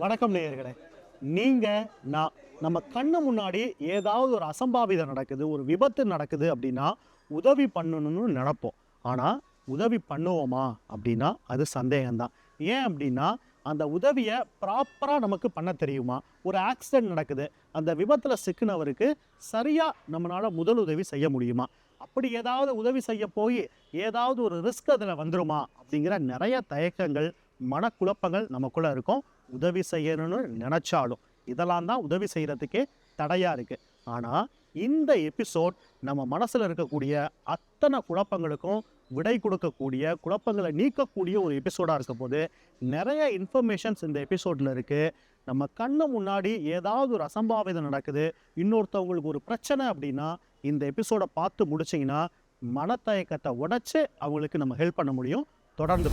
வணக்கம் நேயர்களே. நான் நம்ம கண்ணு முன்னாடி ஏதாவது ஒரு அசம்பாவிதம் நடக்குது, ஒரு விபத்து நடக்குது அப்படின்னா, உதவி பண்ணணும்னு நெனைப்போம். ஆனா, உதவி பண்ணுவோமா அப்படின்னா, அது சந்தேகம் தான். ஏன் அப்படின்னா, அந்த உதவிய ப்ராப்பரா நமக்கு பண்ண தெரியுமா? ஒரு ஆக்சிடென்ட் நடக்குது, அந்த விபத்துல சிக்குனவருக்கு சரியா நம்மனால முதலுதவி செய்ய முடியுமா? அப்படி ஏதாவது உதவி செய்ய போயி, ஏதாவது ஒரு ரிஸ்க் அதுல வந்துருமா? அப்படிங்கிற நெறைய தயக்கங்கள், மனக்குழப்பங்கள் நமக்குள்ள இருக்கும். உதவி செய்யணும்னு நினைச்சாலும் இதெல்லாம் தான் உதவி செய்யறதுக்கே தடையா இருக்கு. ஆனா இந்த எபிசோட் நம்ம மனசுல இருக்கக்கூடிய அத்தனை குழப்பங்களுக்கும் விடை கொடுக்கக்கூடிய, குழப்பங்களை நீக்கக்கூடிய ஒரு எபிசோடா இருக்க போது நிறைய இன்ஃபர்மேஷன்ஸ் இந்த எபிசோட்ல இருக்கு. நம்ம கண்ணு முன்னாடி ஏதாவது ஒரு அசம்பாவிதம் நடக்குது, இன்னொருத்தவங்களுக்கு ஒரு பிரச்சனை அப்படின்னா இந்த எபிசோடை பார்த்து முடிச்சிங்கன்னா மனத்தயக்கத்தை உடைச்சு அவங்களுக்கு நம்ம ஹெல்ப் பண்ண முடியும். தொடர்ந்து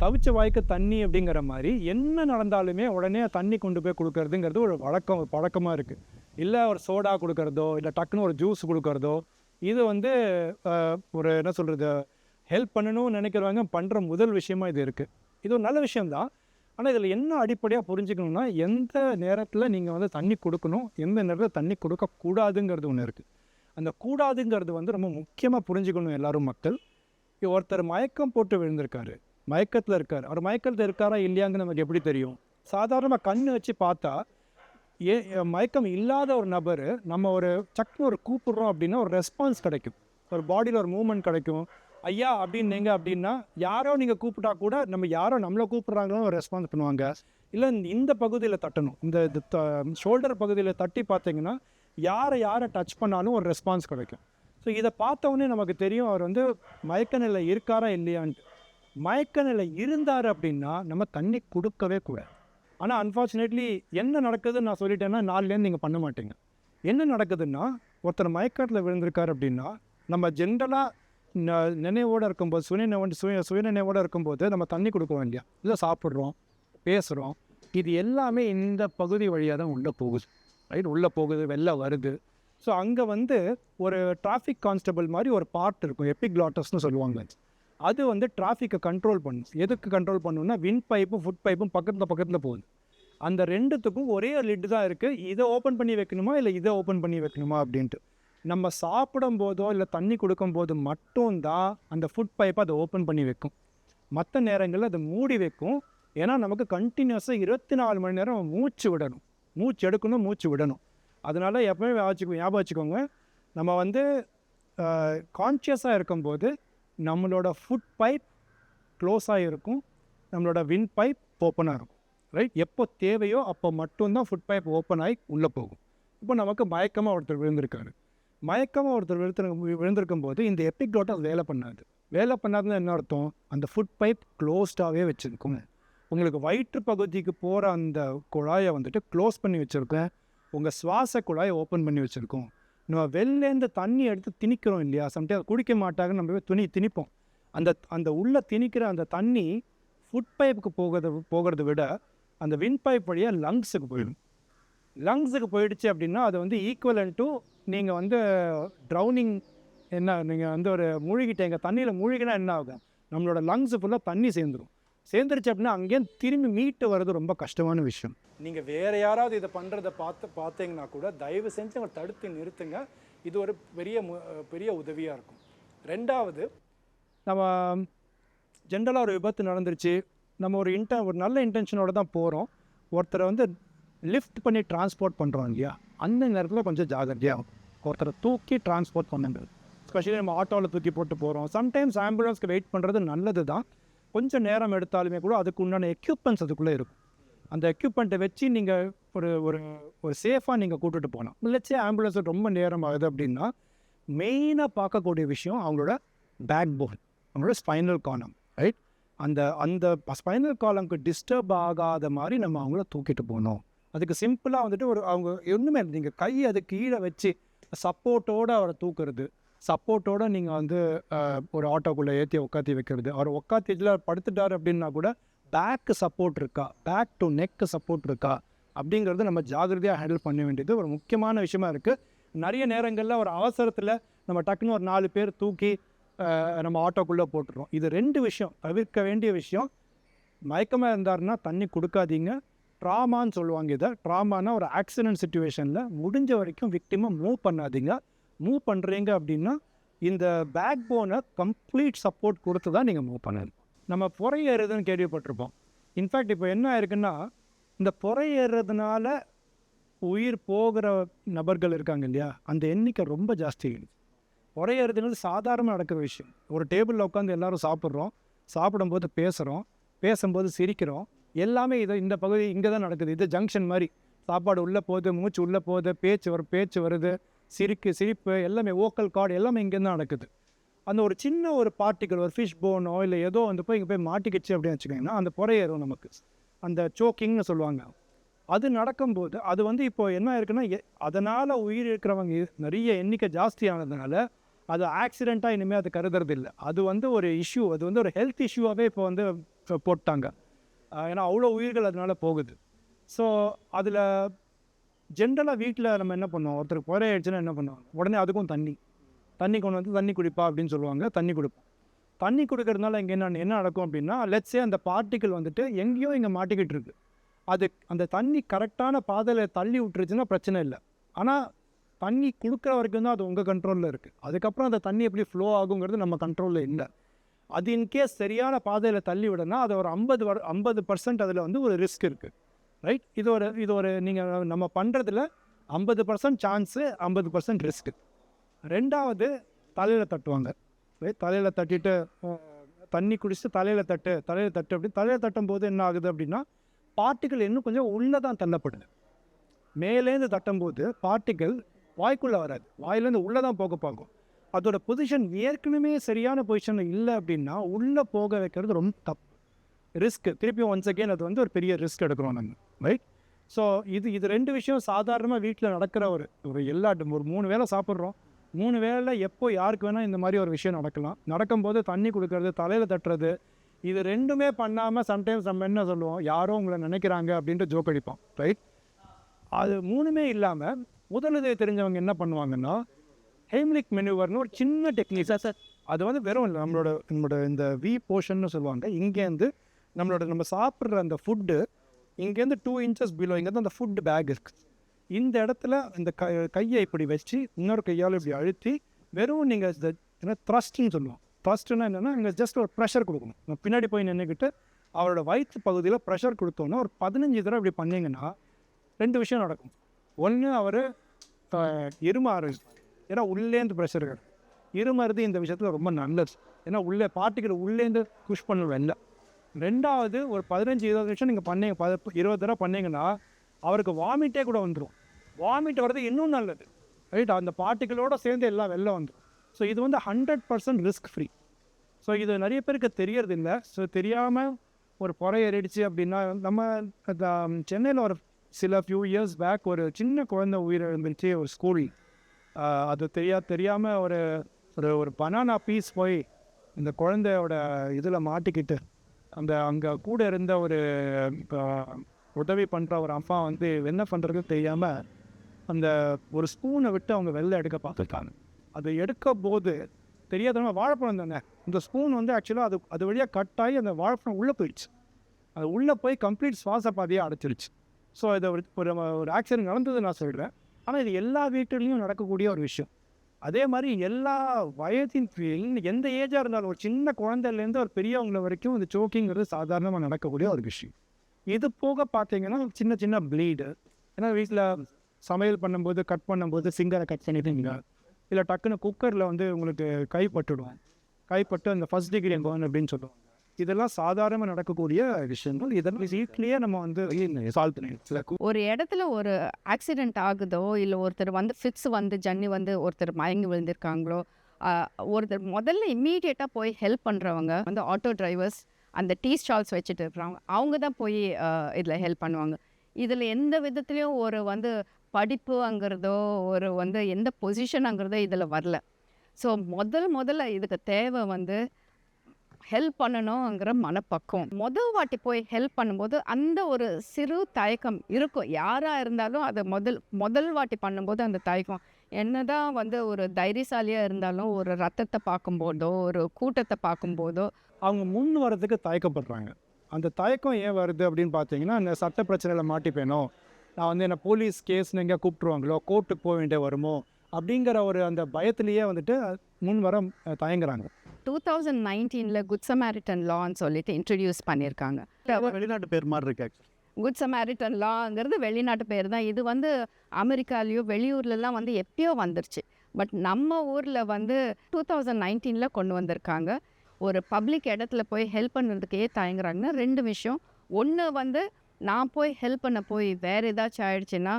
தவிச்ச வாய்க்கு தண்ணி அப்படிங்கிற மாதிரி என்ன நடந்தாலுமே உடனே தண்ணி கொண்டு போய் கொடுக்கறதுங்கிறது ஒரு பழக்கமாக இருக்குது. இல்லை ஒரு சோடா கொடுக்கறதோ, இல்லை டக்குன்னு ஒரு ஜூஸ் கொடுக்கறதோ, இது வந்து ஒரு என்ன சொல்கிறது, ஹெல்ப் பண்ணணும்னு நினைக்கிறவங்க பண்ணுற முதல் விஷயமா இது இருக்குது. இது ஒரு நல்ல விஷயம்தான். ஆனால் இதில் என்ன அடிப்படையாக புரிஞ்சுக்கணும்னா, எந்த நேரத்தில் நீங்கள் வந்து தண்ணி கொடுக்கணும், எந்த நேரத்தில் தண்ணி கொடுக்கக்கூடாதுங்கிறது ஒன்று இருக்குது. அந்த கூடாதுங்கிறது வந்து ரொம்ப முக்கியமாக புரிஞ்சுக்கணும் எல்லாரும் மக்கள். ஒருத்தர் மயக்கம் போட்டு விழுந்திருக்காரு, மயக்கத்தில் இருக்கார். அவர் மயக்கத்தில் இருக்காரா இல்லையாங்க நமக்கு எப்படி தெரியும்? சாதாரணமாக கண்ணு வச்சு பார்த்தா மயக்கம் இல்லாத ஒரு நபர் நம்ம ஒரு சக்குன்னு ஒரு கூப்பிட்றோம் அப்படின்னா ஒரு ரெஸ்பான்ஸ் கிடைக்கும், ஒரு பாடியில் ஒரு மூவ்மெண்ட் கிடைக்கும். ஐயா அப்படின்னீங்க அப்படின்னா யாரோ நீங்கள் கூப்பிட்டா கூட நம்ம யாரோ நம்மளை கூப்பிட்றாங்களோ ஒரு ரெஸ்பான்ஸ் பண்ணுவாங்க. இல்லை இந்த பகுதியில் தட்டணும், இந்த ஷோல்டர் பகுதியில் தட்டி பார்த்தீங்கன்னா யாரை டச் பண்ணாலும் ஒரு ரெஸ்பான்ஸ் கிடைக்கும். ஸோ இதை பார்த்தோன்னே நமக்கு தெரியும் அவர் வந்து மயக்க நிலை இருக்காரா இல்லையான்ட்டு. மயக்க நிலை இருந்தார் அப்படின்னா நம்ம தண்ணி கொடுக்கவே கூடாது. ஆனால் அன்ஃபார்ச்சுனேட்லி என்ன நடக்குதுன்னு நான் சொல்லிட்டேன்னா நாலுலேருந்து நீங்கள் பண்ண மாட்டீங்க. என்ன நடக்குதுன்னா, ஒருத்தர் மயக்கத்தில் விழுந்திருக்கார் அப்படின்னா நம்ம ஜென்ரலாக நினைவோடு இருக்கும்போது சுயநினைவோடு இருக்கும்போது நம்ம தண்ணி கொடுக்குறோம் இல்லையா, இல்லை சாப்பிட்றோம், பேசுகிறோம், இது எல்லாமே இந்த பகுதி வழியாக தான் உள்ளே போகுது. ரைட், உள்ளே போகுது, வெளில வருது. ஸோ அங்கே வந்து ஒரு டிராஃபிக் கான்ஸ்டபிள் மாதிரி ஒரு பார்ட் இருக்கும், எபிக்ளாட்டஸ்னு சொல்லுவாங்க. அது வந்து டிராஃபிக்கை கண்ட்ரோல் பண்ணும். எதுக்கு கண்ட்ரோல் பண்ணணும்னா, வின் பைப்பும் ஃபுட் பைப்பும் பக்கத்தில் போகுது. அந்த ரெண்டுத்துக்கும் ஒரே லிட்டு தான் இருக்குது. இதை ஓப்பன் பண்ணி வைக்கணுமா இல்லை இதை ஓப்பன் பண்ணி வைக்கணுமா அப்படின்ட்டு. நம்ம சாப்பிடும் போதோ இல்லை தண்ணி கொடுக்கும்போது மட்டும்தான் அந்த ஃபுட் பைப்பை அதை ஓப்பன் பண்ணி வைக்கும். மற்ற நேரங்களில் அதை மூடி வைக்கும். ஏன்னா நமக்கு கண்டினியூஸாக 24 மணி நேரம் மூச்சு விடணும், மூச்சு எடுக்கணும், மூச்சு விடணும். அதனால் எப்பவுமே ஞாபகம் வச்சுக்கோங்க, நம்ம வந்து கான்ஷியஸாக இருக்கும்போது நம்மளோட ஃபுட் பைப் க்ளோஸாக இருக்கும், நம்மளோட வின் பைப் ஓப்பனாக இருக்கும். ரைட், எப்போ தேவையோ அப்போ மட்டும்தான் ஃபுட் பைப் ஓப்பன் ஆகி உள்ளே போகும். இப்போ நமக்கு மயக்கமாக ஒருத்தர் விழுந்திருக்காரு. விழுந்திருக்கும் போது இந்த எபிக்ளாட்டஸ் வேலை பண்ணாதுன்னு என்ன அர்த்தம்? அந்த ஃபுட் பைப் க்ளோஸ்டாகவே வச்சுருக்கும். உங்களுக்கு வயிற்று பகுதிக்கு போகிற அந்த குழாயை வந்துட்டு க்ளோஸ் பண்ணி வச்சுருக்கேன். உங்கள் சுவாச குழாயை ஓப்பன் பண்ணி வச்சுருக்கோம். நம்ம வெளிலேருந்து தண்ணி எடுத்து திணிக்கிறோம் இல்லையா, சம்டைம்ஸ் குடிக்க மாட்டாங்க, நம்ம திணிப்போம். அந்த உள்ளே திணிக்கிற அந்த தண்ணி ஃபுட் பைப்புக்கு போகிறத விட அந்த வின் பைப் வழியாக லங்ஸுக்கு போயிடும். லங்ஸுக்கு போயிடுச்சு அப்படின்னா அது வந்து ஈக்குவலன் டு நீங்கள் வந்து ட்ரௌனிங். நீங்கள் வந்து ஒரு மூழ்கிட்டீங்க, தண்ணியில் மூழ்கினா என்ன ஆகும்? நம்மளோட லங்ஸு ஃபுல்லாக தண்ணி சேர்ந்துருச்சு அப்படின்னா அங்கேயும் திரும்பி மீட்டு வர்றது ரொம்ப கஷ்டமான விஷயம். நீங்கள் வேறு யாராவது இதை பண்ணுறதை பார்த்தீங்கன்னா கூட தயவு செஞ்சு அவங்க தடுத்து நிறுத்துங்க. இது ஒரு பெரிய உதவியாக இருக்கும். ரெண்டாவது, நம்ம ஜென்ரலாக ஒரு விபத்து நடந்துருச்சு, நம்ம ஒரு நல்ல இன்டென்ஷனோடு தான் போகிறோம். ஒருத்தரை வந்து லிஃப்ட் பண்ணி டிரான்ஸ்போர்ட் பண்ணுறோம் இல்லையா, அந்த நேரத்தில் கொஞ்சம் ஜாகிரதையாகும். ஒருத்தரை தூக்கி டிரான்ஸ்போர்ட் பண்ணுறது, ஸ்பெஷலி நம்ம ஆட்டோவில் தூக்கி போட்டு போகிறோம். சம்டைம்ஸ் ஆம்புலன்ஸ்க்கு வெயிட் பண்ணுறது நல்லது தான், கொஞ்சம் நேரம் எடுத்தாலுமே கூட அதுக்கு உண்டான எக்யூப்மெண்ட்ஸ் அதுக்குள்ளே இருக்கும். அந்த எக்யூப்மெண்ட்டை வச்சு நீங்கள் ஒரு சேஃபாக நீங்கள் கூட்டிகிட்டு போகலாம். இல்லைச்சே ஆம்புலன்ஸ் ரொம்ப நேரம் ஆகுது அப்படின்னா மெயினாக பார்க்கக்கூடிய விஷயம் அவங்களோட பேக் போன், அவங்களோட ஸ்பைனல் காலம். ரைட், அந்த ஸ்பைனல் காலம்க்கு டிஸ்டர்ப் ஆகாத மாதிரி நம்ம அவங்கள தூக்கிட்டு போகணும். அதுக்கு சிம்பிளாக வந்துட்டு அவங்க ஒன்றுமே நீங்கள் கையை அது கீழே வச்சு சப்போர்ட்டோடு அவரை தூக்குறது, சப்போர்ட்டோடு நீங்கள் வந்து ஒரு ஆட்டோக்குள்ளே ஏற்றி உட்காத்தி வைக்கிறது. அவர் உட்காத்தில படுத்துட்டார் அப்படின்னா கூட பேக்கு சப்போர்ட் இருக்கா, பேக் டு நெக்கு சப்போர்ட் இருக்கா அப்படிங்கிறது நம்ம ஜாகிரதையாக ஹேண்டில் பண்ண வேண்டியது ஒரு முக்கியமான விஷயமா இருக்குது. நிறைய நேரங்களில் ஒரு அவசரத்தில் நம்ம டக்குன்னு ஒரு 4 பேர் தூக்கி நம்ம ஆட்டோக்குள்ளே போட்டுருவோம். இது 2 விஷயம் தவிர்க்க வேண்டிய விஷயம். மயக்கமாக இருந்தாருன்னா தண்ணி கொடுக்காதீங்க. ட்ராமான்னு சொல்லுவாங்க இதை. ட்ராமானா ஒரு ஆக்சிடென்ட் சிச்சுவேஷனில் முடிஞ்ச வரைக்கும் விக்டிமை மூவ் பண்ணாதீங்க. மூவ் பண்ணுறீங்க அப்படின்னா இந்த பேக் போனை கம்ப்ளீட் சப்போர்ட் கொடுத்து தான் நீங்கள் மூவ் பண்ணணும். நம்ம புறையேறுதுன்னு கேள்விப்பட்டிருப்போம். இன்ஃபேக்ட் இப்போ என்ன ஆயிருக்குன்னா, இந்த புறையேறதுனால உயிர் போகிற நபர்கள் இருக்காங்க இல்லையா, அந்த எண்ணிக்கை ரொம்ப ஜாஸ்தி. புறையேறதுங்கிறது சாதாரணமாக நடக்கிற விஷயம். ஒரு டேபிளில் உட்காந்து எல்லோரும் சாப்பிட்றோம், சாப்பிடும்போது பேசுகிறோம், பேசும்போது சிரிக்கிறோம், எல்லாமே இந்த பகுதி இங்கே தான் நடக்குது. இது ஜங்ஷன் மாதிரி. சாப்பாடு உள்ளே போகுது, மூச்சு உள்ளே போகுது, பேச்சு வருது, சிரிப்பு எல்லாமே வோக்கல் கார்டு எல்லாமே இங்கே தான் நடக்குது. அந்த ஒரு சின்ன ஒரு பார்ட்டிக்கல், ஒரு ஃபிஷ் போனோ இல்லை ஏதோ வந்து போய் இங்கே போய் மாட்டிக்கிச்சு அப்படின்னு வச்சுக்கோங்கன்னா அந்த புறையேறும் நமக்கு. அந்த சோக்கிங்னு சொல்லுவாங்க. அது நடக்கும்போது அது வந்து இப்போ என்ன இருக்குன்னா, அதனால் உயிர் இருக்கிறவங்க நிறைய எண்ணிக்கை ஜாஸ்தியானதுனால அது ஆக்சிடெண்ட்டாக இனிமேல் அது கருதுறது இல்லை. அது வந்து ஒரு இஷ்யூ, அது வந்து ஒரு ஹெல்த் இஷ்யூவாகவே இப்போ வந்து போட்டாங்க. ஏன்னா அவ்வளோ உயிர்கள் அதனால போகுது. ஸோ அதில் ஜென்ரலாக வீட்டில் நம்ம என்ன பண்ணுவோம், ஒருத்தருக்கு புறை ஆயிடுச்சுன்னா என்ன பண்ணுவோம், உடனே அதுக்கும் தண்ணி கொண்டு வந்து தண்ணி குடிப்பா அப்படின்னு சொல்லுவாங்க. தண்ணி கொடுப்போம். தண்ணி கொடுக்கறதுனால இங்கே என்ன நடக்கும் அப்படின்னா, லெட்ஸே அந்த பார்ட்டிக்கிள் வந்துட்டு எங்கேயோ இங்கே மாட்டிக்கிட்டு இருக்கு. அது அந்த தண்ணி கரெக்டான பாதையில் தள்ளி விட்டுருச்சுன்னா பிரச்சனை இல்லை. ஆனால் தண்ணி கொடுக்குற வரைக்கும் தான் அது உங்கள் கண்ட்ரோலில் இருக்குது. அதுக்கப்புறம் அந்த தண்ணி எப்படி ஃப்ளோ ஆகுங்கிறது நம்ம கண்ட்ரோலில் இல்லை. அது இன்கேஸ் சரியான பாதையில் தள்ளி விடனா அது ஒரு 50% அதில் வந்து ஒரு ரிஸ்க் இருக்குது. ரைட்? இது ஒரு நீங்கள் நம்ம பண்ணுறதுல 50% சான்ஸு, 50% ரிஸ்க்கு. 2வது தலையில் தட்டுவாங்க. தலையில் தட்டிட்டு தண்ணி குடிச்சிட்டு தலையில் தட்டு அப்படின்னு தலையில் தட்டும்போது என்ன ஆகுது அப்படின்னா, பார்ட்டிகள் இன்னும் கொஞ்சம் உள்ளே தான் தள்ளப்படுது. மேலேருந்து தட்டும்போது பார்ட்டிகள் வாய்க்குள்ளே வராது, வாயிலேருந்து உள்ளே தான் போக பார்க்கும். அதோட பொசிஷன் ஏற்கனவே சரியான பொசிஷனில் இல்லை அப்படின்னா உள்ளே போக வைக்கிறது ரொம்ப தப்பு, ரிஸ்க்கு. திருப்பியும் ஒன்ஸ் அகெயின் அது வந்து ஒரு பெரிய ரிஸ்க் எடுக்கிறோம் நாங்கள். ரைட்? ஸோ இது 2 விஷயம் சாதாரணமாக வீட்டில் நடக்கிற ஒரு ஒரு 3 வேளை சாப்பிட்றோம். 3 வேளை எப்போ யாருக்கு வேணால் இந்த மாதிரி ஒரு விஷயம் நடக்கலாம். நடக்கும்போது தண்ணி கொடுக்கறது, தலையில் தட்டுறது, இது 2மே பண்ணாமல் சம்டைம்ஸ் நம்ம என்ன சொல்லுவோம், யாரோ உங்களை நினைக்கிறாங்க அப்படின்ட்டு ஜோக் அடிப்போம். ரைட்? அது 3மே இல்லாமல் முதலுதவி தெரிஞ்சவங்க என்ன பண்ணுவாங்கன்னா, ஹெய்ம்லிக் மெனுவர்னு ஒரு சின்ன டெக்னிக். சார் அது வந்து வெறும் இல்லை, நம்மளோட இந்த வி போர்ஷன்னு சொல்லுவாங்க. இங்கேருந்து நம்ம சாப்பிட்ற அந்த ஃபுட்டு இங்கேருந்து 2 inches பிலோ இங்கேருந்து அந்த ஃபுட் பேக் இருக்குது. இந்த இடத்துல இந்த கையை இப்படி வச்சு இன்னொரு கையால் இப்படி அழுத்தி வெறும் நீங்கள் இந்த த்ரஸ்ட்னு சொல்லுவோம். த்ரஸ்ட்னா என்னென்னா, இங்கே ஜஸ்ட் ஒரு ப்ரெஷர் கொடுக்கணும். நம்ம பின்னாடி போய் நின்றுக்கிட்டு அவரோட வயிற்று பகுதியில் ப்ரெஷர் கொடுத்தோன்னா ஒரு 15 தடவை இப்படி பண்ணிங்கன்னா 2 விஷயம் நடக்கும். ஒன்று, அவர் இரும ஆரம்பிப்பார். ஏன்னா உள்ளேருந்து ப்ரெஷர் இருமறது இந்த விஷயத்தில் ரொம்ப நல்லது. ஏன்னா உள்ளே பார்ட்டிகள் உள்ளேருந்து புஷ் பண்ண வெளில. 2வது, ஒரு 15-20 நிமிஷம் நீங்கள் பண்ணீங்க, 20 தடவை பண்ணிங்கன்னா அவருக்கு வாமிட்டே கூட வந்துடும். வாமிட் வர்றது இன்னும் நல்லது. ரைட்? அந்த பார்ட்டிகளோடு சேர்ந்து எல்லாம் வெளில வந்துடும். ஸோ இது வந்து 100% ரிஸ்க் ஃப்ரீ. ஸோ இது நிறைய பேருக்கு தெரியறது இல்லை. ஸோ தெரியாமல் ஒரு புறை ஏறிடுச்சு அப்படின்னா, நம்ம சென்னையில் ஒரு சில ஃபியூ இயர்ஸ் பேக் ஒரு சின்ன குழந்தை உயிரிழந்துச்சு ஒரு ஸ்கூல். அது தெரியாமல் ஒரு பனானா பீஸ் போய் இந்த குழந்தையோட இதில் மாட்டிக்கிட்டு அங்கே கூட இருந்த ஒரு உதவி பண்ணுற ஒரு அம்மா வந்து என்ன பண்ணுறதுன்னு தெரியாமல் அந்த ஒரு ஸ்பூனை விட்டு அவங்க வெளில எடுக்க பார்த்துருக்காங்க. அது எடுக்க போது தெரியாதவங்க, வாழைப்பழம் தானே, இந்த ஸ்பூன் வந்து ஆக்சுவலாக அது வழியாக கட் ஆகி அந்த வாழைப்பழம் உள்ளே போயிடுச்சு. அது உள்ளே போய் கம்ப்ளீட் சுவாச பாதையை அடைச்சிருச்சு. ஸோ இதை ஒரு ஆக்சிடென்ட் நடந்தது நான் சொல்கிறேன். ஆனால் இது எல்லா வீட்டுலேயும் நடக்கக்கூடிய ஒரு விஷயம். அதே மாதிரி எல்லா வயதின் எந்த ஏஜாக இருந்தாலும், ஒரு சின்ன குழந்தைலேருந்து ஒரு பெரியவங்களை வரைக்கும் இந்த சோக்கிங்கிறது சாதாரணமாக நடக்கக்கூடிய ஒரு விஷயம். இது போக பார்த்தீங்கன்னா சின்ன சின்ன ப்ளீடு. ஏன்னா வீட்டில் சமையல் பண்ணும்போது கட் பண்ணும்போது சிங்கரை கட் பண்ணிட்டீங்க, இல்லை டக்குன்னு குக்கரில் வந்து உங்களுக்கு கைப்பட்டு அந்த ஃபர்ஸ்ட் டிகிரி பர்ன் அப்படின்னு சொல்லுவாங்க. இதெல்லாம் சாதாரணமாக நடக்கக்கூடிய விஷயங்கள். இதெல்லாம் வீட்லேயே நம்ம வந்து சால்வ் பண்ணிடலாம். ஒரு இடத்துல ஒரு ஆக்சிடெண்ட் ஆகுதோ, இல்லை ஒருத்தர் வந்து ஃபிட்ஸ் வந்து ஜன்னி வந்து ஒருத்தர் மயங்கி விழுந்திருக்காங்களோ, ஒருத்தர் முதல்ல இம்மீடியட்டாக போய் ஹெல்ப் பண்ணுறவங்க வந்து ஆட்டோ டிரைவர்ஸ், அந்த டீ ஸ்டால்ஸ் வச்சுட்டு இருக்கிறவங்க, அவங்க தான் போய் இதில் ஹெல்ப் பண்ணுவாங்க. இதில் எந்த விதத்துலேயும் ஒரு வந்து படிப்புங்கிறதோ ஒரு வந்து எந்த பொசிஷனுங்கிறதோ இதில் வரல. ஸோ முதல்ல இதுக்கு தேவை வந்து ஹெல்ப் பண்ணணுங்கிற மனப்பக்குவம். வாட்டி போய் ஹெல்ப் பண்ணும்போது அந்த ஒரு சிறு தயக்கம் இருக்கும். யாராக இருந்தாலும் அதை முதல் வாட்டி பண்ணும்போது அந்த தயக்கம் என்னதான் வந்து ஒரு தைரியசாலியாக இருந்தாலும் ஒரு ரத்தத்தை பார்க்கும்போதோ ஒரு கூட்டத்தை பார்க்கும்போதோ அவங்க முன் வரதுக்கு தயக்கப்படுறாங்க. அந்த தயக்கம் ஏன் வருது அப்படின்னு பார்த்தீங்கன்னா, இந்த சட்ட பிரச்சனையில் மாட்டிப்பேனோ, நான் வந்து என்ன போலீஸ் கேஸ்னு எங்கேயா கூப்பிட்ருவாங்களோ, கோர்ட்டுக்கு போக வேண்டிய வருமோ அப்படிங்கிற ஒரு அந்த பயத்திலேயே வந்துட்டு முன் வர தயங்குறாங்க. 2019 குட் சமாரிட்டன் லான்னு சொல்லிட்டு இன்ட்ரடியூஸ் பண்ணியிருக்காங்க. வெளிநாட்டு பேர் மாதிரி இருக்கு actually. குட் சமாரிட்டன் லாங்கிறது வெளிநாட்டு பேர் தான். இது வந்து அமெரிக்காலேயோ வெளியூர்லலாம் வந்து எப்பயோ வந்துருச்சு. பட் நம்ம ஊரில் வந்து 2019 கொண்டு வந்திருக்காங்க. ஒரு பப்ளிக் இடத்துல போய் ஹெல்ப் பண்ணுறதுக்கே தயங்குறாங்கன்னா 2 விஷயம். ஒன்று வந்து நான் போய் ஹெல்ப் பண்ண போய் வேறு ஏதாச்சும் ஆயிடுச்சுன்னா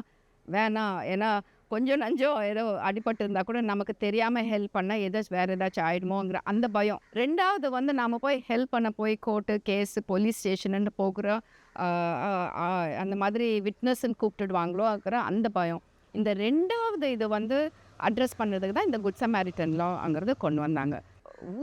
வேணாம், ஏன்னா கொஞ்சம் நஞ்சம் ஏதோ அடிபட்டு இருந்தால் கூட நமக்கு தெரியாமல் ஹெல்ப் பண்ணால் வேறு ஏதாச்சும் ஆகிடுமோங்கிற அந்த பயம். 2வது வந்து நாம் போய் ஹெல்ப் பண்ண போய் கோர்ட்டு கேஸு போலீஸ் ஸ்டேஷனுன்னு போகிறோம், அந்த மாதிரி விட்னஸ்ன்னு கூப்பிட்டுடுவாங்களோங்கிற அந்த பயம். இந்த 2வது இது வந்து அட்ரஸ் பண்ணுறதுக்கு தான் இந்த குட் சமாரிட்டன் லாங்கிறது கொண்டு வந்தாங்க.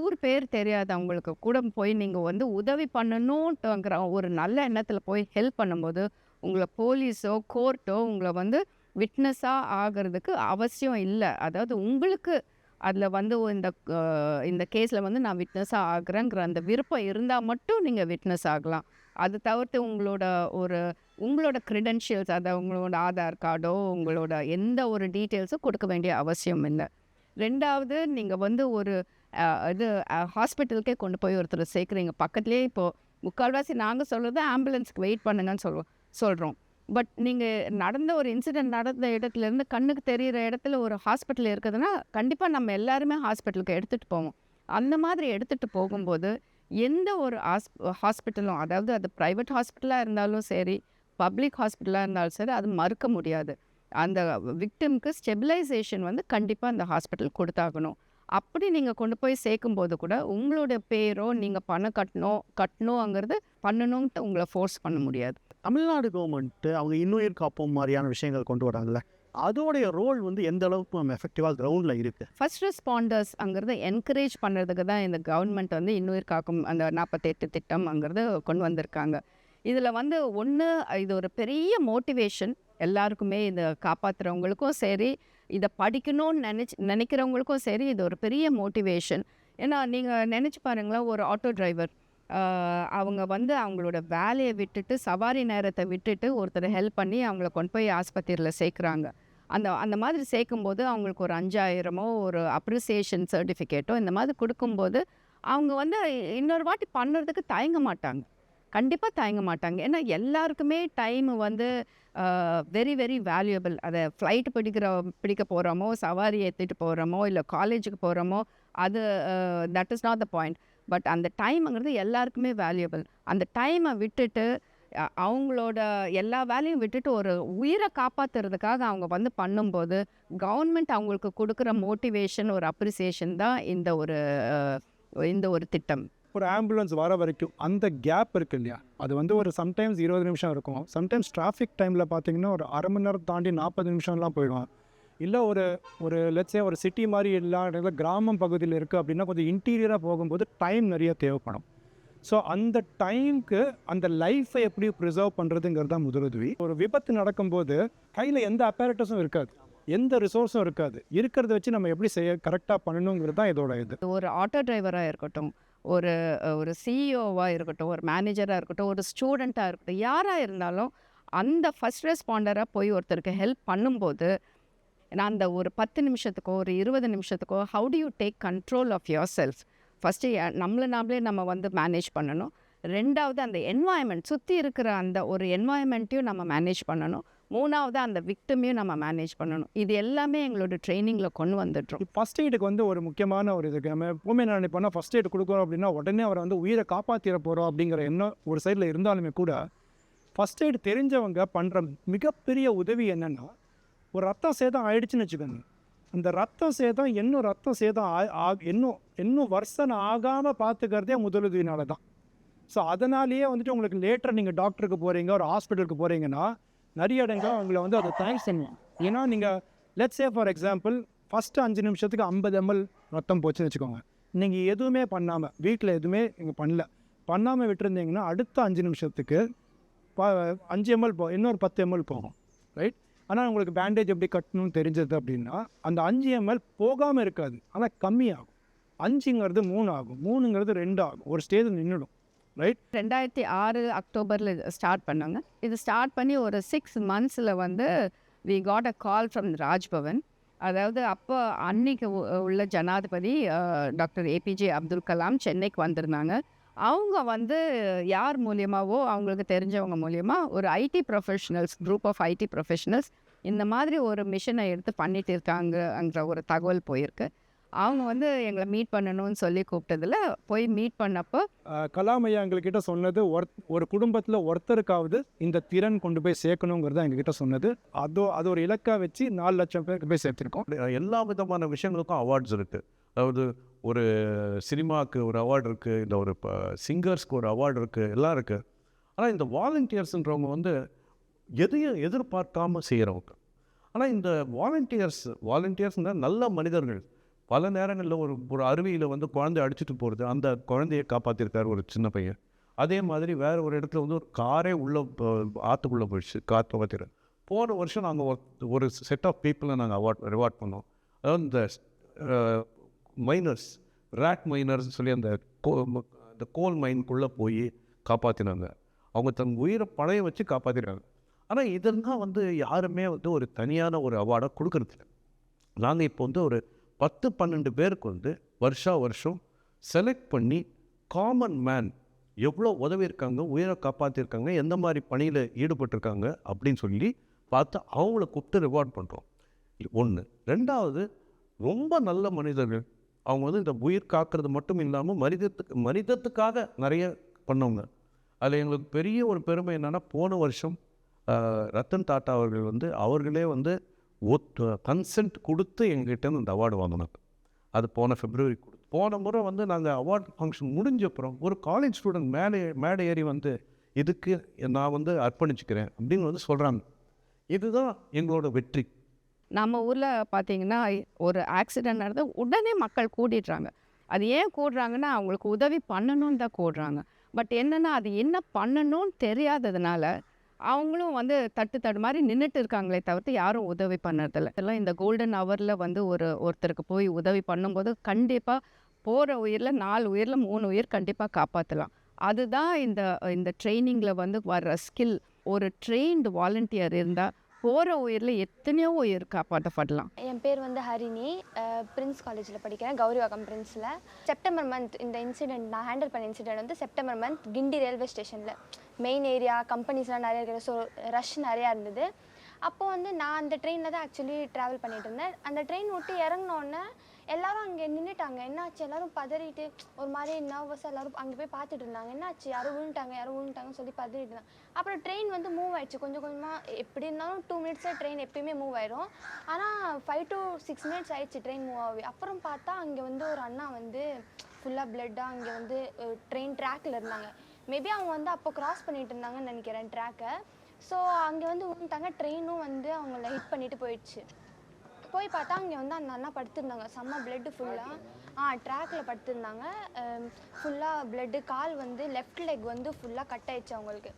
ஊர் பேர் தெரியாதவங்களுக்கு கூட போய் நீங்கள் வந்து உதவி பண்ணணுங்கிற ஒரு நல்ல எண்ணத்தில் போய் ஹெல்ப் பண்ணும்போது உங்களை போலீஸோ கோர்ட்டோ உங்களை வந்து விட்னஸாக ஆகிறதுக்கு அவசியம் இல்லை. அதாவது உங்களுக்கு அதில் வந்து இந்த கேஸில் வந்து நான் விட்னஸாக ஆகிறேங்கிற அந்த விருப்பம் இருந்தால் மட்டும் நீங்கள் விட்னஸ் ஆகலாம். அது தவிர்த்து உங்களோட க்ரெடென்ஷியல்ஸ், அதாவது உங்களோட ஆதார் கார்டோ உங்களோட எந்த ஒரு டீட்டெயில்ஸும் கொடுக்க வேண்டிய அவசியம் இல்லை. 2வது நீங்கள் வந்து ஒரு ஹாஸ்பிட்டலுக்கே கொண்டு போய் ஒருத்தர் சேர்க்குறீங்க. பக்கத்துலேயே இப்போது முக்கால்வாசி நாங்கள் சொல்கிறது ஆம்புலன்ஸ்க்கு வெயிட் பண்ணுங்கன்னு சொல்கிறோம். பட் நீங்கள் ஒரு இன்சிடெண்ட் நடந்த இடத்துலேருந்து கண்ணுக்கு தெரிகிற இடத்துல ஒரு ஹாஸ்பிட்டல் இருக்குதுன்னா கண்டிப்பாக நம்ம எல்லாருமே ஹாஸ்பிட்டலுக்கு எடுத்துகிட்டு போவோம். அந்த மாதிரி எடுத்துகிட்டு போகும்போது எந்த ஒரு ஹாஸ்பிட்டலும், அதாவது அது ப்ரைவேட் ஹாஸ்பிட்டலாக இருந்தாலும் சரி பப்ளிக் ஹாஸ்பிட்டலாக இருந்தாலும் சரி, அது மறுக்க முடியாது. அந்த விக்டிம்க்கு ஸ்டெபிலைசேஷன் வந்து கண்டிப்பாக அந்த ஹாஸ்பிட்டல் கொடுத்தாகணும். அப்படி நீங்கள் கொண்டு போய் சேர்க்கும்போது கூட உங்களுடைய பேரோ நீங்கள் பணம் கட்டணுங்கிறது பண்ணணும்ட்டு உங்களை ஃபோர்ஸ் பண்ண முடியாது. தமிழ்நாடு கவர்மெண்ட்டு அவங்க இன்னுயிர் காப்போம் மாதிரியான விஷயங்கள் கொண்டு வராங்கல்ல, அதோடைய ரோல் வந்து எந்த அளவுக்கு நம்ம எஃபெக்டிவாக கிரவுண்டில் இருக்குது? ஃபர்ஸ்ட் ரெஸ்பாண்டர்ஸ்ங்கிறத என்கரேஜ் பண்ணுறதுக்கு தான் இந்த கவர்மெண்ட் வந்து இன்னுயிர் காக்கும் அந்த 48 திட்டம்ங்கிறது கொண்டு வந்திருக்காங்க. இதில் வந்து இது ஒரு பெரிய மோட்டிவேஷன் எல்லாருக்குமே. இதை காப்பாற்றுறவங்களுக்கும் சரி, இதை படிக்கணும்னு நினைக்கிறவங்களுக்கும் சரி, இது ஒரு பெரிய மோட்டிவேஷன். ஏன்னா நீங்கள் நினச்சி பாருங்களேன், ஒரு ஆட்டோ டிரைவர் அவங்க வந்து அவங்களோட வேலையை விட்டுட்டு சவாரி நேரத்தை விட்டுட்டு ஒருத்தர் ஹெல்ப் பண்ணி அவங்கள கொண்டு போய் ஆஸ்பத்திரியில் சேர்க்குறாங்க. அந்த மாதிரி சேர்க்கும்போது அவங்களுக்கு ஒரு 5000மோ ஒரு அப்ரிசியேஷன் சர்டிஃபிகேட்டோ இந்த மாதிரி கொடுக்கும்போது அவங்க வந்து இன்னொரு வாட்டி பண்ணுறதுக்கு தயங்க மாட்டாங்க. கண்டிப்பாக தயங்க மாட்டாங்க. ஏன்னா எல்லாருக்குமே டைம் வந்து வெரி வெரி வேல்யூபிள். அதை ஃப்ளைட் பிடிக்க போகிறோமோ, சவாரி ஏற்றிட்டு போகிறோமோ, இல்லை காலேஜுக்கு போகிறோமோ, அது that is not the point. But அந்த டைம்ங்கிறது எல்லாருக்குமே வேல்யூபிள். அந்த டைமை விட்டுட்டு அவங்களோட எல்லா வேலையும் விட்டுட்டு ஒரு உயிரை காப்பாற்றுறதுக்காக அவங்க வந்து பண்ணும்போது கவர்மெண்ட் அவங்களுக்கு கொடுக்குற மோட்டிவேஷன், ஒரு அப்ரிசியேஷன் தான் இந்த ஒரு திட்டம். ஒரு ஆம்புலன்ஸ் வர வரைக்கும் அந்த கேப் இருக்குது இல்லையா, அது வந்து ஒரு சம்டைம்ஸ் 20 நிமிஷம் இருக்கும். சம்டைம்ஸ் டிராஃபிக் டைமில் பார்த்தீங்கன்னா ஒரு அரை மணி நேரம் தாண்டி 40 நிமிஷம்லாம் போயிடும். இல்லை ஒரு லெட்ஸே ஒரு சிட்டி மாதிரி இல்லாத கிராமம் பகுதியில் இருக்குது அப்படின்னா கொஞ்சம் இன்டீரியராக போகும்போது டைம் நிறைய தேவைப்படும். ஸோ அந்த டைமுக்கு அந்த லைஃப்பை எப்படி ப்ரிசர்வ் பண்ணுறதுங்கிறது தான் முதலுதவி. ஒரு விபத்து நடக்கும்போது கையில் எந்த அப்பேரட்டஸும் இருக்காது, எந்த ரிசோர்ஸும் இருக்காது. இருக்கிறத வச்சு நம்ம எப்படி கரெக்டாக பண்ணணுங்கிறது தான் இதோட இது. ஒரு ஆட்டோ டிரைவராக இருக்கட்டும், ஒரு சிஇஓவாக இருக்கட்டும், ஒரு மேனேஜராக இருக்கட்டும், ஒரு ஸ்டூடெண்ட்டாக இருக்கட்டும், யாராக இருந்தாலும் அந்த ஃபஸ்ட் ரெஸ்பாண்டராக போய் ஒருத்தருக்கு ஹெல்ப் பண்ணும்போது நான் அந்த ஒரு 10 நிமிஷத்துக்கோ ஒரு 20 நிமிஷத்துக்கோ how do you take control of yourself? First நாமளே நம்ம வந்து மேனேஜ் பண்ணணும். 2வது அந்த என்வாயன்மெண்ட், சுற்றி இருக்கிற அந்த ஒரு என்வாயன்மெண்ட்டையும் நம்ம மேனேஜ் பண்ணணும். 3வது அந்த விக்டிமையும் நம்ம மேனேஜ் பண்ணணும். இது எல்லாமே எங்களோட ட்ரைனிங்கில் கொண்டு வந்துட்டோம். ஃபஸ்ட் எய்டுக்கு வந்து ஒரு முக்கியமான ஒரு இதுக்கு நம்ம எப்பவுமே நான் நினைப்போம்னா, ஃபஸ்ட் எய்டு கொடுக்குறோம் அப்படின்னா உடனே அவரை வந்து உயிரை காப்பாற்றிட போகிறோம் அப்படிங்கிற எண்ணம் ஒரு சைடில் இருந்தாலுமே கூட, ஃபஸ்ட் எய்டு தெரிஞ்சவங்க பண்ணுற மிகப்பெரிய உதவி என்னென்னா, ஒரு ரத்தம் சேதம் ஆயிடுச்சுன்னு வச்சுக்கோங்க, அந்த ரத்தம் சேதம் இன்னும் வருஷம் ஆகாமல் பார்த்துக்கிறதே முதலுதவினால தான். ஸோ அதனாலேயே வந்துட்டு உங்களுக்கு லேட்டர் நீங்கள் டாக்டருக்கு போகிறீங்க, ஒரு ஹாஸ்பிட்டலுக்கு போகிறீங்கன்னா நிறைய இடங்கள் அவங்கள வந்து அதை தேங்க்ஸ் பண்ணுவாங்க. ஏன்னா நீங்கள் let's say for example first 5 நிமிஷத்துக்கு 50 ml ரத்தம் போச்சுன்னு வச்சுக்கோங்க. நீங்கள் எதுவுமே பண்ணாமல், வீட்டில் எதுவுமே நீங்கள் பண்ணாமல் விட்டுருந்தீங்கன்னா அடுத்த 5 நிமிஷத்துக்கு 5 ml இன்னொரு 10 ml போகும், ரைட்? ஆனால் உங்களுக்கு பேண்டேஜ் எப்படி கட்டணும்னு தெரிஞ்சது அப்படின்னா அந்த 5 ml போகாமல் இருக்காது, ஆனால் கம்மியாகும். 5ங்கிறது 3 ஆகும், 3ங்கிறது 2 ஆகும், ஒரு ஸ்டேஜ் நின்றுடும், ரைட்? 2006 அக்டோபரில் ஸ்டார்ட் பண்ணாங்க. இது ஸ்டார்ட் பண்ணி ஒரு 6 monthsல வந்து we got a call from Raj Bhavan. அதாவது அப்போ அன்னைக்கு உள்ள ஜனாதிபதி டாக்டர் ஏபிஜே அப்துல் கலாம் சென்னைக்கு வந்திருந்தாங்க. அவங்க வந்து யார் மூலியமாவோ அவங்களுக்கு தெரிஞ்சவங்க மூலியமா ஒரு IT professionals, group of IT professionals இந்த மாதிரி ஒரு மிஷனை எடுத்து பண்ணிட்டு இருக்காங்கன்ற ஒரு தகவல் போயிருக்கு. அவங்க வந்து எங்களை மீட் பண்ணணும்னு சொல்லி கூப்பிட்டதில் போய் மீட் பண்ணப்போ கலாம் ஐயா எங்ககிட்ட சொன்னது ஒரு குடும்பத்தில் ஒருத்தருக்காவது இந்த திறன் கொண்டு போய் சேர்க்கணுங்கிறத எங்ககிட்ட சொன்னது. அது ஒரு இலக்காக வச்சு 4 லட்சம் பேருக்கு போய் சேர்த்துருக்கோம். எல்லா விதமான விஷயங்களுக்கும் அவார்ட்ஸ் இருக்குது. அதாவது ஒரு சினிமாவுக்கு ஒரு அவார்டு இருக்குது, இல்லை ஒரு சிங்கர்ஸ்க்கு ஒரு அவார்டு இருக்குது, எல்லாம் இருக்குது. ஆனால் இந்த வாலண்டியர்ஸ்ன்றவங்க வந்து எதையும் எதிர்பார்க்காம செய்கிறவங்க. ஆனால் இந்த வாலண்டியர்ஸ்னால் நல்ல மனிதர்கள். பல நேரங்களில் ஒரு அருவியில் வந்து குழந்தை அடிச்சுட்டு போகிறது, அந்த குழந்தையை காப்பாற்றிருக்காரு ஒரு சின்ன பையன். அதே மாதிரி வேறு ஒரு இடத்துல வந்து ஒரு காரே உள்ள ஆற்றுக்குள்ளே போயிடுச்சு, காப்பாற்றிடுறாரு. போன வருஷம் நாங்கள் ஒரு செட் ஆஃப் பீப்புளை நாங்கள் ரிவார்ட் பண்ணோம். அதாவது இந்த மைனர்ஸ், ரேட் மைனர்ஸ் சொல்லி அந்த கோல் மைனுக்குள்ளே போய் காப்பாற்றினாங்க. அவங்க தன் உயிரை பழைய வச்சு காப்பாற்றினாங்க. ஆனால் இதெல்லாம் வந்து யாருமே வந்து ஒரு தனியான ஒரு அவார்டை கொடுக்கறதில்ல. நாங்கள் இப்போ வந்து ஒரு 10-12 பேருக்கு வந்து வருஷம் செலக்ட் பண்ணி காமன் மேன் எவ்வளோ உதவி இருக்காங்க, உயிரை காப்பாற்றிருக்காங்க, எந்த மாதிரி பணியில் ஈடுபட்டிருக்காங்க அப்படின்னு சொல்லி பார்த்து அவங்கள கூப்பிட்டு ரிவார்ட் பண்ணுறோம். 1. 2வது, ரொம்ப நல்ல மனிதர்கள். அவங்க வந்து இந்த உயிர் காக்கிறது மட்டும் இல்லாமல் மனிதத்துக்காக நிறைய பண்ணவங்க. அதில் எங்களுக்கு பெரிய ஒரு பெருமை என்னென்னா, போன வருஷம் ரத்தன் டாட்டா அவர்கள் வந்து அவர்களே வந்து கன்சென்ட் கொடுத்து எங்ககிட்ட இந்த அவார்டு வாங்கினாங்க. அது போன February கொடுத்து. போன முறை வந்து நாங்கள் அவார்டு ஃபங்க்ஷன் முடிஞ்சப்புறம் ஒரு காலேஜ் ஸ்டூடெண்ட் மேடை ஏறி வந்து இதுக்கு நான் வந்து அர்ப்பணிச்சுக்கிறேன் அப்படின்னு வந்து சொல்கிறாங்க. இதுதான் எங்களோட வெற்றி. நம்ம ஊரில் பார்த்தீங்கன்னா ஒரு ஆக்சிடென்ட் நடந்தால் உடனே மக்கள் கூடிடுறாங்க. அது ஏன் கூடுறாங்கன்னா அவங்களுக்கு உதவி பண்ணணும்னு தான் கூடுறாங்க. பட் என்னென்னா அது என்ன பண்ணணும்னு தெரியாததுனால அவங்களும் வந்து தட்டு மாதிரி நின்றுட்டு இருக்காங்களே தவிர்த்து யாரும் உதவி பண்ணுறதில்ல. இதெல்லாம் இந்த கோல்டன் ஹவரில் வந்து ஒருத்தருக்கு போய் உதவி பண்ணும்போது கண்டிப்பாக போகிற உயிரில் 4 உயிரில் 3 உயிர் கண்டிப்பாக காப்பாற்றலாம். அதுதான் இந்த ட்ரைனிங்கில் வந்து வர்ற ஸ்கில். ஒரு ட்ரெயின்டு வாலண்டியர் இருந்தால் போகிற உயிரில் எத்தனையோ உயிர் காப்பாற்றப்படலாம். என் பேர் வந்து ஹரிணி, பிரின்ஸ் காலேஜில் படிக்கிறேன், கௌரிவாக்கம் பிரின்ஸில். செப்டம்பர் மந்த் இந்த இன்சிடெண்ட் நான் ஹேண்டில் பண்ண இன்சிடெண்ட் வந்து செப்டம்பர் மந்த் கிண்டி ரயில்வே ஸ்டேஷனில் மெயின் ஏரியா கம்பெனிஸ்லாம் நிறைய இருக்கிற, ஸோ ரஷ் நிறையா இருந்தது. அப்போது வந்து நான் அந்த ட்ரெயினில் தான் ஆக்சுவலி ட்ராவல் பண்ணிகிட்டு இருந்தேன். அந்த ட்ரெயின் விட்டு இறங்கினோடனே எல்லோரும் அங்கே நின்றுட்டாங்க. என்னாச்சு, எல்லோரும் பதறிட்டு ஒரு மாதிரி நர்வஸாக எல்லோரும் அங்கே போய் பார்த்துட்டு இருந்தாங்க. என்னாச்சு, யாரும் விழுந்துட்டாங்கன்னு சொல்லி பதறிட்டு இருந்தாங்க. அப்புறம் ட்ரெயின் வந்து மூவ் ஆயிடுச்சு கொஞ்சம் கொஞ்சமாக. எப்படி இருந்தாலும் 2 மினிட்ஸில் ட்ரெயின் எப்பயுமே மூவ் ஆயிரும். ஆனால் 5 to 6 மினிட்ஸ் ஆயிடுச்சு ட்ரெயின் மூவ் ஆகி. அப்புறம் பார்த்தா அங்கே வந்து ஒரு அண்ணா வந்து ஃபுல்லாக பிளட்டாக அங்கே வந்து ட்ரெயின் ட்ராக்கில் இருந்தாங்க. மேபி அவங்க வந்து அப்போ கிராஸ் பண்ணிட்டு இருந்தாங்கன்னு நினைக்கிறேன் ட்ராக்கை. ஸோ அங்கே வந்து விழுந்துட்டாங்க. ட்ரெயினும் வந்து அவங்கள ஹிட் பண்ணிட்டு போயிடுச்சு. போய் பார்த்தா அங்கே வந்து அந்த அண்ணா படுத்திருந்தாங்க, செம்ம பிளட்டு ஃபுல்லாக ட்ராக்கில் படுத்திருந்தாங்க. ஃபுல்லாக பிளட்டு. கால் வந்து லெஃப்ட் லெக் வந்து ஃபுல்லாக கட் ஆயிடுச்சு, அவங்களுக்கு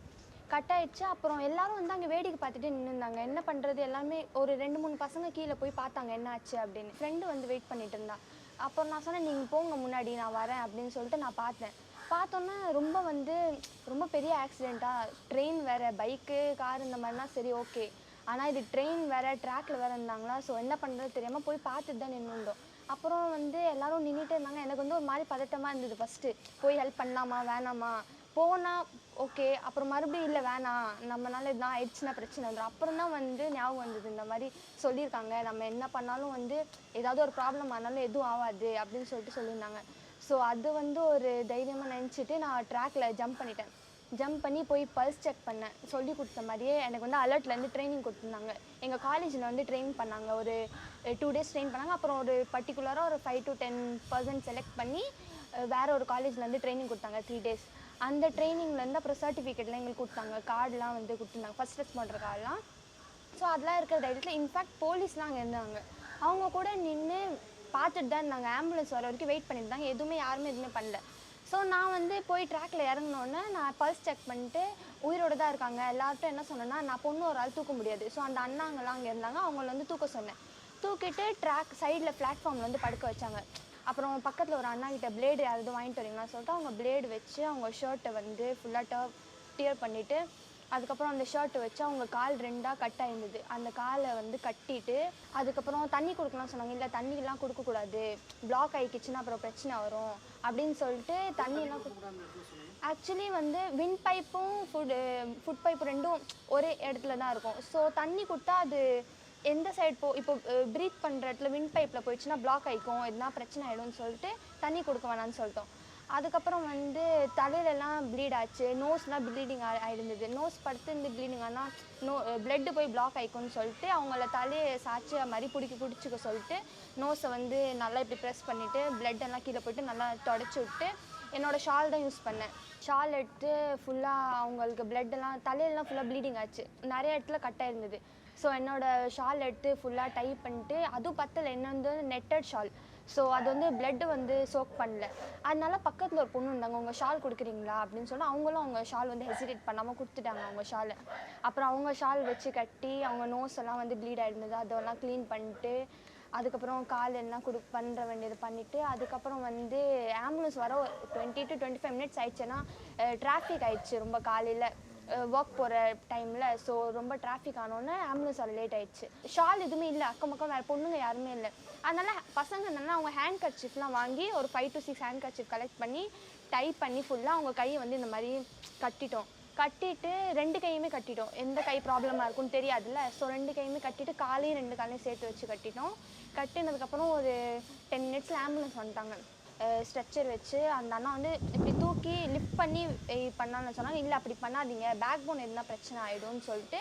கட் ஆயிடுச்சு. அப்புறம் எல்லாரும் வந்து அங்கே வேடிக்கை பார்த்துட்டு நின்றுந்தாங்க. என்ன பண்ணுறது, எல்லாருமே ஒரு 2-3 பசங்க கீழே போய் பார்த்தாங்க என்ன ஆச்சு அப்படின்னு. ஃப்ரெண்டு வந்து வெயிட் பண்ணிட்டு இருந்தா. அப்புறம் நான் சொன்னேன், நீங்கள் போங்க முன்னாடி, நான் வரேன் அப்படின்னு சொல்லிட்டு நான் பார்த்தோன்னா ரொம்ப பெரிய ஆக்சிடெண்ட்டாக. ட்ரெயின் வேறு, பைக்கு, கார் இந்த மாதிரினா சரி ஓகே. ஆனால் இது ட்ரெயின் வேறு, ட்ராக்கில் வேறு இருந்தாங்களா. ஸோ என்ன பண்ணுறது தெரியாமல் போய் பார்த்துட்டு தான் நின்றுந்தோம். அப்புறம் வந்து எல்லோரும் நின்றுட்டே இருந்தாங்க. எனக்கு வந்து ஒரு மாதிரி பதட்டமாக இருந்தது. ஃபஸ்ட்டு போய் ஹெல்ப் பண்ணலாமா வேணாமா, போனால் ஓகே, அப்புறம் மறுபடியும் இல்லை வேணாம், நம்மளால இதுதான் ஆயிடுச்சுன்னா பிரச்சனை வந்துடும். அப்புறம் தான் வந்து ஞாபகம் வந்தது, இந்த மாதிரி சொல்லியிருக்காங்க, நம்ம என்ன பண்ணாலும் வந்து ஏதாவது ஒரு ப்ராப்ளம் ஆனாலும் எதுவும் ஆகாது அப்படின்னு சொல்லியிருந்தாங்க. ஸோ அது வந்து ஒரு தைரியமாக நினச்சிட்டு நான் ட்ராக்கில் ஜம்ப் பண்ணி போய் பல்ஸ் செக் பண்ணேன். சொல்லி கொடுத்த மாதிரியே எனக்கு வந்து அலர்ட்லேருந்து ட்ரைனிங் கொடுத்துருந்தாங்க. எங்கள் காலேஜில் வந்து ட்ரெயின் பண்ணாங்க, ஒரு 2 days ட்ரெயின் பண்ணாங்க. அப்புறம் ஒரு பர்டிகுலராக ஒரு 5 to 10% செலக்ட் பண்ணி வேறு ஒரு காலேஜ்லேருந்து ட்ரைனிங் கொடுத்தாங்க 3 days. அந்த ட்ரைனிங்லேருந்து அப்புறம் சர்டிஃபிகேட்லாம் எங்களுக்கு கொடுத்தாங்க, கார்டெலாம் வந்து கொடுத்துருந்தாங்க, ஃபஸ்ட் ரெஸ்பாண்டர் கார்டெலாம். ஸோ அதெல்லாம் இருக்கிற தைரியத்தில் இன்ஃபேக்ட் போலீஸ்லாம் அங்கே இருந்தாங்க. அவங்க கூட நின்று பார்த்துட்டு தான் இருந்தாங்க. ஆம்புலன்ஸ் வர வரைக்கும் வெயிட் பண்ணிட்டு இருந்தாங்க. யாருமே எதுவுமே பண்ணல. ஸோ நான் வந்து போய் ட்ராக்ல இறங்கினோன்னே நான் பல்ஸ் செக் பண்ணிட்டு உயிரோட தான் இருக்காங்க. எல்லார்ட்டும் என்ன சொன்னேன்னா, நான் பொண்ணு ஒரு ஆள் தூக்க முடியாது. ஸோ அந்த அண்ணாங்களாம் அங்கே இருந்தாங்க, அவங்கள வந்து தூக்க சொன்னேன். தூக்கிட்டு ட்ராக் சைடில் பிளாட்ஃபார்மில் வந்து படுக்க வச்சாங்க. அப்புறம் பக்கத்தில் ஒரு அண்ணா கிட்ட பிளேடு யாராவது வாங்கிட்டு வரீங்களான்னு சொல்லிட்டு அவங்க பிளேடு வச்சு அவங்க ஷர்ட்டை வந்து ஃபுல்லாக டியர் பண்ணிவிட்டு, அதுக்கப்புறம் அந்த ஷர்ட்டை வச்சு அவங்க கால் 2ஆக கட் ஆயிருந்தது. அந்த காலை வந்து கட்டிட்டு அதுக்கப்புறம் தண்ணி கொடுக்கலாம் சொன்னாங்க. இல்லை தண்ணியெல்லாம் கொடுக்கக்கூடாது, பிளாக் ஆகிக்கிச்சுன்னா அப்புறம் பிரச்சனை வரும் அப்படின்னு சொல்லிட்டு தண்ணியெல்லாம் ஆக்சுவலி வந்து விண்ட் பைப்பும் ஃபுட் பைப்பு ரெண்டும் ஒரே இடத்துல தான் இருக்கும். ஸோ தண்ணி கொடுத்தா அது எந்த சைடு இப்போ ப்ரீத் பண்ணுற இடத்துல விண்ட் பைப்பில் போயிடுச்சுன்னா பிளாக் ஆகிக்கும், எதுனா பிரச்சனை ஆகிடும்னு சொல்லிட்டு தண்ணி கொடுக்க வேணான்னு சொல்லிட்டோம். அதுக்கப்புறம் வந்து தலையிலலாம் ப்ளீட் ஆச்சு, நோஸ்லாம் ப்ளீடிங் ஆகிருந்தது. நோஸ் படுத்து ப்ளீடிங் ஆனால் பிளட்டு போய் பிளாக் ஆகிக்கும்னு சொல்லிட்டு அவங்கள தலையை சாய்ச்சி மாதிரி பிடிச்சிக்க சொல்லிட்டு நோஸை வந்து நல்லா இப்படி ப்ரெஸ் பண்ணிவிட்டு பிளட்டெல்லாம் கீழே போய்ட்டு நல்லா தொடச்சி விட்டு என்னோடய ஷால் தான் யூஸ் பண்ணேன். ஷால் எடுத்து ஃபுல்லாக அவங்களுக்கு பிளட்டெல்லாம் தலையெல்லாம் ஃபுல்லாக ப்ளீடிங் ஆச்சு, நிறைய இடத்துல கட்டாக இருந்தது. ஸோ என்னோடய ஷால் எடுத்து ஃபுல்லாக டை பண்ணிட்டு, அதுவும் பத்தலை, என்ன வந்து நெட்டட் ஷால். ஸோ அது வந்து பிளட்டு வந்து சோக் பண்ணல. அதனால பக்கத்தில் ஒரு பொண்ணு இருந்தாங்க, உங்கள் ஷால் கொடுக்குறீங்களா அப்படின்னு சொன்னால் அவங்களும் அவங்க ஷால் வந்து ஹெசிடேட் பண்ணாமல் கொடுத்துட்டாங்க அவங்க ஷாலை. அப்புறம் அவங்க ஷால் வச்சு கட்டி அவங்க நோஸ் எல்லாம் வந்து ப்ளீட் ஆகிருந்தது, அதெல்லாம் க்ளீன் பண்ணிட்டு அதுக்கப்புறம் கால் எல்லாம் பண்ணுற வேண்டியது பண்ணிவிட்டு அதுக்கப்புறம் வந்து ஆம்புலன்ஸ் வர 20 to 25 minutes ஆயிடுச்சுன்னா டிராஃபிக் ஆயிடுச்சு ரொம்ப காலையில் ஒர்க் போகிற டைமில். ஸோ ரொம்ப டிராஃபிக் ஆனோன்னே ஆம்புலன்ஸ் வர லேட் ஆயிடுச்சு. ஷால் எதுவுமே இல்லை, அக்கம் பக்கம் வேறு பொண்ணுங்க யாருமே இல்லை. அதனால் பசங்க என்னென்னா அவங்க ஹேண்ட் கர்ச்சீஃப்லாம் வாங்கி ஒரு 5 to 6 ஹேண்ட் கர்ச்சீஃப் கலெக்ட் பண்ணி டை பண்ணி ஃபுல்லாக அவங்க கையை வந்து இந்த மாதிரி கட்டிட்டு 2 கையுமே கட்டிட்டோம். எந்த கை ப்ராப்ளமாக இருக்குன்னு தெரியாதுல்ல. ஸோ 2 கையுமே கட்டிட்டு காலையும் 2 காலையும் சேர்த்து வச்சு கட்டிட்டோம். கட்டினதுக்கப்புறம் ஒரு 10 minutes ஆம்புலன்ஸ் வந்துட்டாங்க. ஸ்ட்ரெச்சர் வச்சு அந்த அண்ணா வந்து இப்படி தூக்கி லிஃப்ட் பண்ணி பண்ணான்னு சொன்னாங்க. இல்லை அப்படி பண்ணாதீங்க, பேக் போன் எதுனா பிரச்சனை ஆகிடும்னு சொல்லிட்டு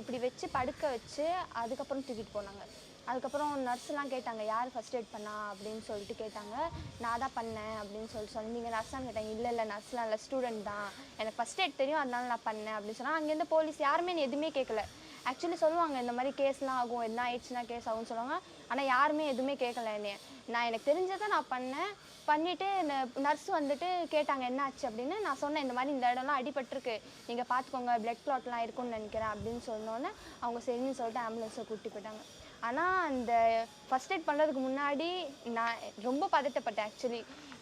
இப்படி வச்சு படுக்க வச்சு அதுக்கப்புறம் தூக்கிட்டு போனாங்க. அதுக்கப்புறம் நர்ஸ்லாம் கேட்டாங்க, யார் ஃபஸ்ட் எய்ட் பண்ணா அப்படின்னு சொல்லிட்டு கேட்டாங்க. நான் தான் பண்ணேன் அப்படின்னு சொல்லி நீங்கள் நர்ஸான்னு கேட்டாங்க. இல்லை நர்ஸ்லாம் இல்லை, ஸ்டூடெண்ட் தான், எனக்கு ஃபஸ்ட் எய்ட் தெரியும் அதனால நான் பண்ணேன் அப்படின்னு சொன்னால் அங்கேருந்து போலீஸ் யாருமே எதுவுமே கேட்கல. ஆக்சுவலி சொல்லுவாங்க இந்த மாதிரி கேஸ்லாம் ஆகும், என்ன ஆயிடுச்சுன்னா கேஸ் ஆகும்னு சொல்லுவாங்க. ஆனால் யாருமே எதுவுமே கேட்கல என்னைய. நான் எனக்கு தெரிஞ்சதை நான் பண்ணேன். பண்ணிவிட்டு நர்ஸ் வந்துட்டு கேட்டாங்க என்ன ஆச்சு அப்படின்னு. நான் சொன்னேன் இந்த மாதிரி இந்த இடம்லாம் அடிபட்டிருக்கு, நீங்கள் பார்த்துக்கோங்க, பிளட் கிளாட்லாம் இருக்கும்னு நினைக்கிறேன் அப்படின்னு சொன்னோன்னே அவங்க சரின்னு சொல்லிட்டு ஆம்புலன்ஸை கூட்டி போயிட்டாங்க. ஆனால் அந்த ஃபஸ்ட் எய்ட் பண்ணுறதுக்கு முன்னாடி நான் ரொம்ப பதட்டப்பட்டேன் ஆக்சுவலி.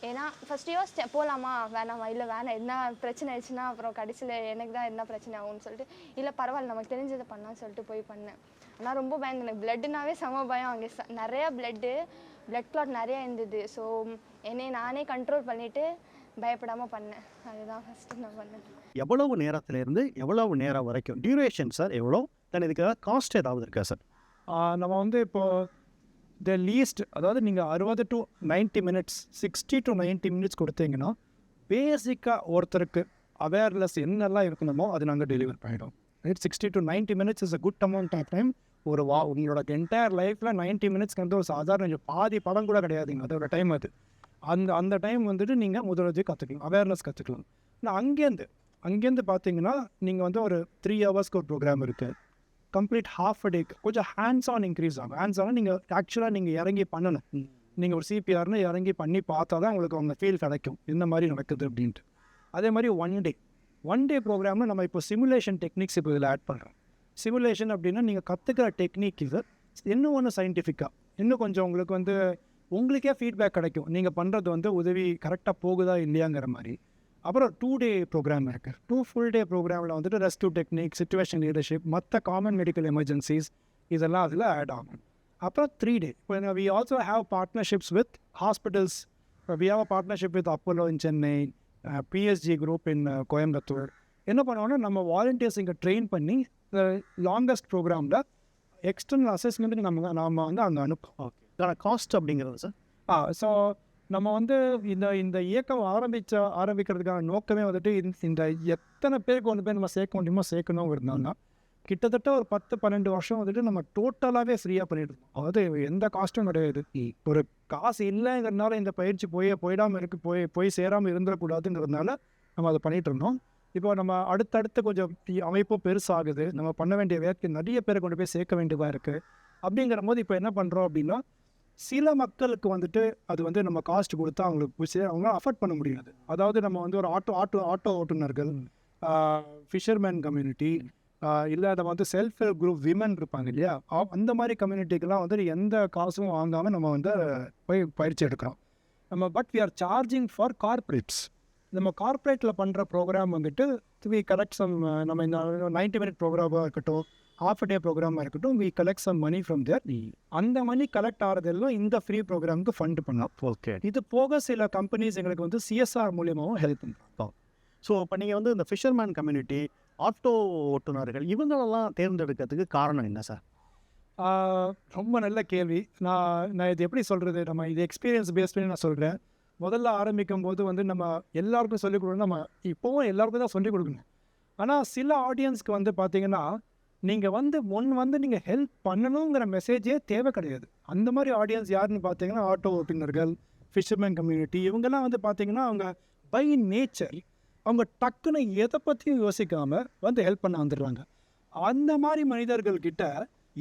ஏன்னா ஃபஸ்ட் யோசிச்சேன் போகலாமா வேணாமா, இல்லை வேணாம் என்ன பிரச்சனை ஆயிடுச்சுன்னா அப்புறம் கடைசியில் எனக்கு தான் என்ன பிரச்சனை ஆகும்னு சொல்லிட்டு, இல்லை பரவாயில்ல நமக்கு தெரிஞ்சதை பண்ணலான்னு சொல்லிட்டு போய் பண்ணேன். ஆனால் ரொம்ப பயந்து, எனக்கு பிளட்டுனாவே செம பயம். அங்கே நிறையா பிளட் கிளாட் நிறையா இருந்தது. ஸோ என்னை நானே கண்ட்ரோல் பண்ணிவிட்டு பயப்படாமல் பண்ணேன். அதுதான் ஃபஸ்ட்டு நான் பண்ணேன். எவ்வளவு நேரத்துலேருந்து எவ்வளவு நேரம் வரைக்கும் டியூரேஷன் சார் எவ்வளோ? தென் இதுக்கு காஸ்ட் ஏதாவது இருக்கா சார்? நம்ம வந்து இப்போது த லீஸ்ட், அதாவது நீங்கள் 60 to 90 minutes 60 to 90 minutes கொடுத்தீங்கன்னா பேசிக்காக ஒருத்தருக்கு அவேர்னஸ் என்னெல்லாம் இருக்கணுமோ அது நாங்கள் டெலிவர் பண்ணிவிடும். Right, 60 to 90 minutes is a good amount of time. உங்களோட என்டையர் லைஃப்பில் 90 minutes வந்து ஒரு சாதாரண பாதி படம் கூட கிடையாதுங்க, அதோட டைம் அது. அந்த டைம் வந்துட்டு நீங்கள் முதலுதவி கற்றுக்கலாம், அவேர்னஸ் கற்றுக்கலாம். ஆனால் அங்கேருந்து பார்த்தீங்கன்னா நீங்கள் வந்து ஒரு 3 hours ஒரு ப்ரோக்ராம் இருக்குது. கம்ப்ளீட் ஹாஃப் அ டேக்கு கொஞ்சம் ஹேண்ட்ஸ் ஆன் இன்க்ரீஸ் ஆகும். ஹேண்ட்ஸ் ஆன் நீங்கள் ஆக்சுவலாக நீங்கள் இறங்கி பண்ணணும். நீங்கள் ஒரு சிபிஆர்னு இறங்கி பண்ணி பார்த்தா தான் உங்களுக்கு அவங்க ஃபீல் கிடைக்கும் இந்த மாதிரி நடக்குது அப்படின்ட்டு. அதே மாதிரி ஒன் டே ப்ரோக்ராமில் நம்ம இப்போ சிமுலேஷன் டெக்னிக்ஸ் இப்போ இதில் ஆட் பண்ணுறோம். சிமுலேஷன் அப்படின்னா நீங்கள் கற்றுக்கிற டெக்னிக் இது இன்னும் ஒன்று சயின்டிஃபிக்காக இன்னும் கொஞ்சம் உங்களுக்கு வந்து உங்களுக்கே ஃபீட்பேக் கிடைக்கும், நீங்கள் பண்ணுறது வந்து உதவி கரெக்டாக போகுதா இல்லையாங்கிற மாதிரி. அப்புறம் 2 day ப்ரோக்ராம் இருக்குது. 2 full day ப்ரோக்ராமில் வந்துட்டு ரெஸ்க்யூ டெக்னிக், சிச்சுவேஷன் லீடர்ஷிப், மற்ற காமன் மெடிக்கல் எமர்ஜென்சிஸ் இதெல்லாம் அதில் ஆட் ஆகும். அப்புறம் 3 day இப்போ we also have partnerships with hospitals. We have a partnership with Apollo in Chennai, PSG group in Coimbatore. என்ன பண்ணுவோன்னா நம்ம வாலண்டியர்ஸ் இங்கே ட்ரெயின் பண்ணி லாங்கஸ்ட் ப்ரோக்ராமில் எக்ஸ்டர்னல் அசஸ்மெண்ட்டுக்கு நம்ம வந்து அங்கே அனுப்புவோம். ஓகே, காஸ்ட் அப்படிங்கிறது சார்? ஸோ நம்ம வந்து இந்த இயக்கம் ஆரம்பிக்கிறதுக்கான நோக்கமே வந்துட்டு இந்த எத்தனை பேருக்கு வந்து போய் நம்ம சேர்க்க முடியுமோ சேர்க்கணுங்கிறதுனால கிட்டத்தட்ட ஒரு 10-12 வருஷம் வந்துட்டு நம்ம டோட்டலாகவே ஃப்ரீயாக பண்ணிட்டு இருக்கோம். அதாவது எந்த காஸ்ட்டும் கிடையாது. ஒரு காசு இல்லைங்கிறதுனால இந்த பயிற்சி போய் சேராமல் இருந்துடக்கூடாதுங்கிறதுனால நம்ம அதை பண்ணிகிட்டு இருந்தோம். இப்போ நம்ம அடுத்தடுத்து கொஞ்சம் அமைப்பும் பெருசாகுது, நம்ம பண்ண வேண்டிய வேலைக்கு நிறைய பேரை கொண்டு போய் சேர்க்க வேண்டியதாக இருக்குது. அப்படிங்கிற போது இப்போ என்ன பண்ணுறோம் அப்படின்னா சில மக்களுக்கு வந்துட்டு அது வந்து நம்ம காஸ்ட் கொடுத்தா அவங்களுக்கு அவங்க அஃபோர்ட் பண்ண முடியாது. அதாவது நம்ம வந்து ஒரு ஆட்டோ ஓட்டுநர்கள், ஃபிஷர்மேன் கம்யூனிட்டி, இல்லை அதை வந்து செல்ஃப் ஹெல்ப் குரூப் விமன் இருப்பாங்க இல்லையா, அந்த மாதிரி கம்யூனிட்டிக்கெலாம் வந்து எந்த காசும் வாங்காமல் நம்ம வந்து போய் பயிற்சி எடுக்கிறோம் நம்ம. But we are charging for corporates. நம்ம கார்பரேட்டில் பண்ணுற ப்ரோக்ராம் வந்துட்டு வி கலெக்ட் சம், நம்ம இந்த 90 minute ப்ரோக்ராமாக இருக்கட்டும், half a day ப்ரோக்ராமாக இருக்கட்டும், we collect some money from there. அந்த மணி கலெக்ட் ஆகிறதெல்லாம் இந்த ஃப்ரீ ப்ரோக்ராமுக்கு ஃபண்ட் பண்ணலாம். ஓகே. இது போக சில கம்பெனிஸ் எங்களுக்கு வந்து சிஎஸ்ஆர் மூலியமாகவும் ஹெல்ப் பண்ணுறாங்க. ஸோ இப்போ நீங்கள் வந்து இந்த ஃபிஷர்மேன் கம்யூனிட்டி, ஆட்டோ ஓட்டுநர்கள் இவங்களெல்லாம் தேர்ந்தெடுக்கிறதுக்கு காரணம் என்ன சார்? ரொம்ப நல்ல கேள்வி. நான் இது எப்படி சொல்கிறது, நம்ம இது எக்ஸ்பீரியன்ஸ் பேஸ் பண்ணி நான் சொல்கிறேன். முதல்ல ஆரம்பிக்கும் போது வந்து நம்ம எல்லாருக்கும் சொல்லிக் கொடுக்கணும், நம்ம இப்போவும் எல்லாருக்கும் தான் சொல்லிக் கொடுக்கணும். ஆனால் சில ஆடியன்ஸ்க்கு வந்து பார்த்தீங்கன்னா நீங்கள் வந்து நீங்கள் ஹெல்ப் பண்ணணுங்கிற மெசேஜே தேவை கிடையாது. அந்த மாதிரி ஆடியன்ஸ் யாருன்னு பார்த்தீங்கன்னா ஆட்டோ ஓட்டுநர்கள், ஃபிஷர்மேன் கம்யூனிட்டி, இவங்கெல்லாம் வந்து பார்த்தீங்கன்னா அவங்க பை நேச்சர் அவங்க டக்குன்னு எதை பற்றியும் யோசிக்காமல் வந்து ஹெல்ப் பண்ண வந்துடுறாங்க. அந்த மாதிரி மனிதர்கள்கிட்ட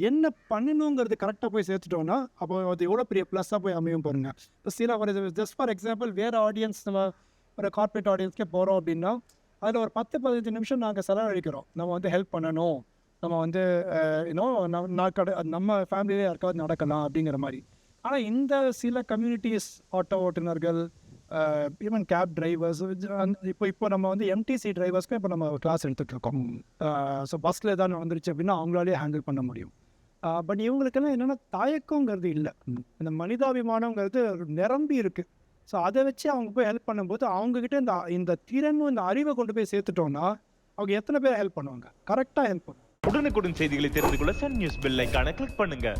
என்ன பண்ணணுங்கிறது கரெக்டாக போய் சேர்த்துட்டோன்னா அப்போ அது எவ்வளோ பெரிய ப்ளஸ்ஸாக போய் அமையும் பாருங்கள். இப்போ சில ஒரு ஜஸ்ட் ஃபார் எக்ஸாம்பிள் வேறு ஆடியன்ஸ், நம்ம ஒரு கார்பரேட் ஆடியன்ஸ்க்கே போகிறோம் அப்படின்னா அதில் ஒரு 10-15 நிமிஷம் நாங்கள் செலவழிக்கிறோம். நம்ம வந்து ஹெல்ப் பண்ணணும், நம்ம வந்து நம்ம ஃபேமிலியிலே யாருக்காவது நடக்கலாம் அப்படிங்கிற மாதிரி. ஆனால் இந்த சில கம்யூனிட்டிஸ், ஆட்டோ ஓட்டுநர்கள், ஈவன் கேப் டிரைவர்ஸ், இப்போ நம்ம வந்து எம்டிசி டிரைவர்ஸ்க்கும் இப்போ நம்ம கிளாஸ் எடுத்துகிட்ருக்கோம். ஸோ பஸ்ஸில் ஏதாவது வந்துருச்சு அப்படின்னா அவங்களாலே ஹேண்டில் பண்ண முடியும். பட் இவங்களுக்கெல்லாம் என்னென்னா தயக்கங்கிறது இல்லை, இந்த மனிதாபிமானங்கிறது நிரம்பி இருக்குது. ஸோ அதை வச்சு அவங்க போய் ஹெல்ப் பண்ணும்போது அவங்கக்கிட்ட இந்த திறனும் இந்த அறிவை கொண்டு போய் சேர்த்துட்டோன்னா அவங்க எத்தனை பேர் ஹெல்ப் பண்ணுவாங்க, கரெக்டாக ஹெல்ப் பண்ணுவாங்க. உடனுக்குடன் செய்திகளை தெரிந்து கொள்ள சன் நியூஸ் பெல் ஐகானை கிளிக் பண்ணுங்க.